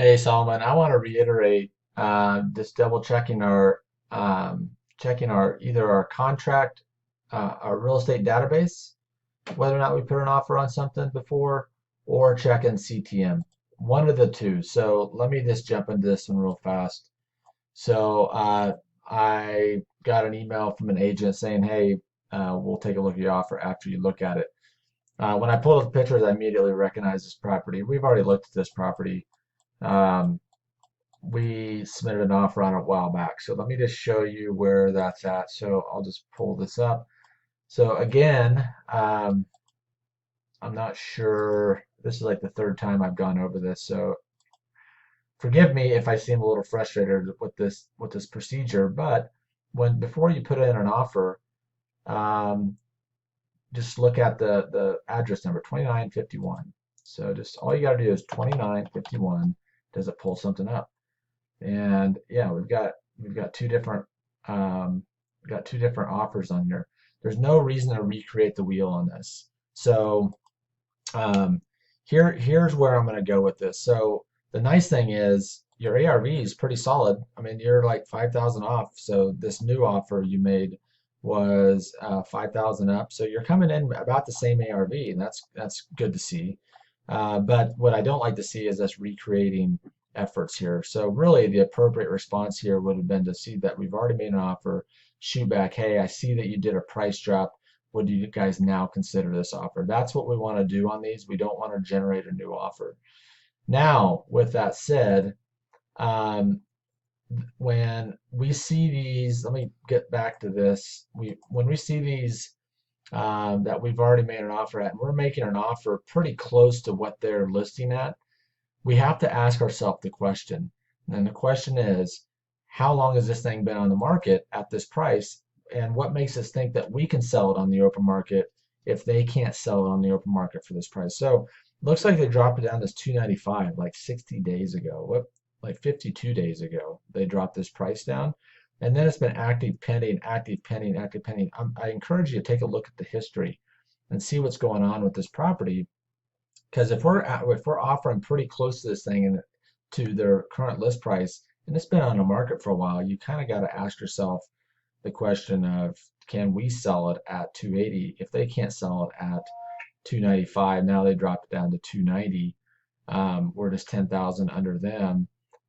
Hey Solomon, I want to reiterate just double checking our either our contract, our real estate database, whether or not we put an offer on something before, or checking CTM. One of the two. So let me just jump into this one real fast. So I got an email from an agent saying, "Hey, we'll take a look at your offer after you look at it." When I pulled up the pictures, I immediately recognized this property. We've already looked at this property. Um, we submitted an offer on it a while back. So let me just show you where that's at. So I'll just pull this up. So again, I'm not sure. This is like the third time I've gone over this. So forgive me if I seem a little frustrated with this procedure. But when before you put in an offer, um, just look at the address number 2951. So just all you got to do is 2951. Does it pull something up? And yeah, we've got um, two different offers on here. There's no reason to recreate the wheel on this. So um, here's where I'm going to go with this. So the nice thing is your ARV is pretty solid. I mean, you're like 5,000 off. So this new offer you made was 5,000 up. So you're coming in about the same ARV, and that's good to see. But what I don't like to see is us recreating efforts here. So really, the appropriate response here would have been to see that we've already made an offer, shoot back, hey, I see that you did a price drop. Would you guys now consider this offer? That's what we want to do on these. We don't want to generate a new offer. Now, with that said, um, when we see these, let me get back to this. When we see these that we've already made an offer at, and we're making an offer pretty close to what they're listing at, we have to ask ourselves the question. And the question is, how long has this thing been on the market at this price? And what makes us think that we can sell it on the open market if they can't sell it on the open market for this price? So looks like they dropped it down to 295 like 60 days ago. What, like 52 days ago, they dropped this price down. And then it's been active pending, active pending, active pending. I encourage you to take a look at the history and see what's going on with this property, because if we're offering pretty close to this thing and to their current list price, and it's been on the market for a while, you kind of got to ask yourself the question of, can we sell it at 280? If they can't sell it at 295, now they dropped it down to 290. We're just 10,000 under them.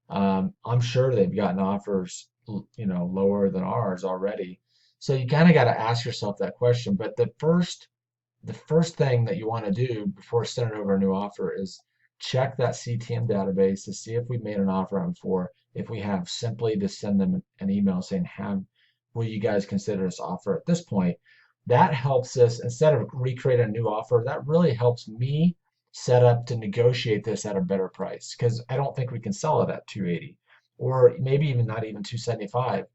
I'm sure they've gotten offers, lower than ours already. So you kind of got to ask yourself that question. But the first thing that you want to do before sending over a new offer is check that CTM database to see if we made an offer on before. If we have, simply to send them an email saying, will you guys consider this offer at this point? That helps us, instead of recreating a new offer, that really helps me set up to negotiate this at a better price, because I don't think we can sell it at 280, or maybe even not even 275.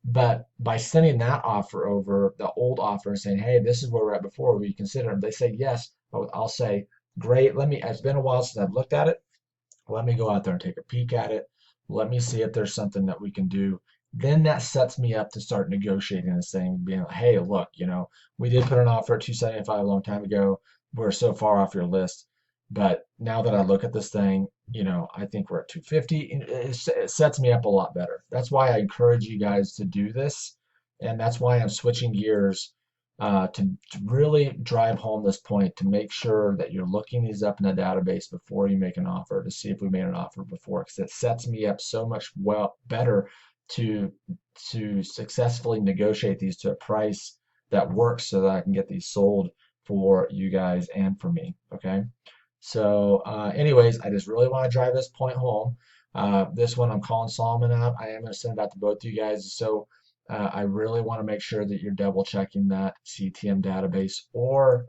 But by sending that offer over, the old offer, and saying, hey, this is where we're at before, we consider them, they say yes, I'll say, great, it's been a while since I've looked at it. Let me go out there and take a peek at it. Let me see if there's something that we can do. Then that sets me up to start negotiating this thing, being like, hey, look, we did put an offer at 275 a long time ago. We're so far off your list. But now that I look at this thing, I think we're at 250. And it sets me up a lot better. That's why I encourage you guys to do this. And that's why I'm switching gears to really drive home this point, to make sure that you're looking these up in the database before you make an offer, to see if we made an offer before, because it sets me up so much better to successfully negotiate these to a price that works, so that I can get these sold for you guys and for me. Okay. So, anyways, I just really want to drive this point home. This one I'm calling Solomon out. I am going to send it out to both of you guys. So, I really want to make sure that you're double checking that CTM database or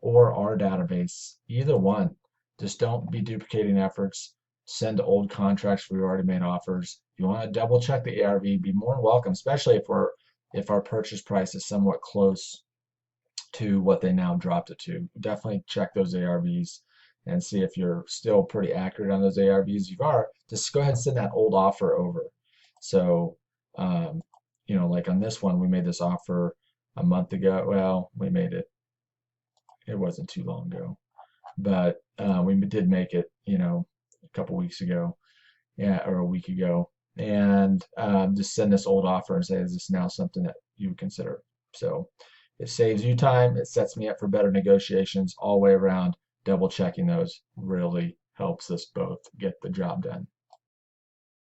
our database, either one. Just don't be duplicating efforts. Send old contracts where we already made offers. If you want to double check the ARV, be more than welcome, especially if our purchase price is somewhat close to what they now dropped it to. Definitely check those ARVs and see if you're still pretty accurate on those ARVs. If you are, just go ahead and send that old offer over. So, um, like on this one, we made this offer a month ago. Well, we made it, it wasn't too long ago, but we did make it, couple weeks ago, yeah, or a week ago, and just send this old offer and say, is this now something that you would consider? So it saves you time. It sets me up for better negotiations all the way around. Double checking those really helps us both get the job done.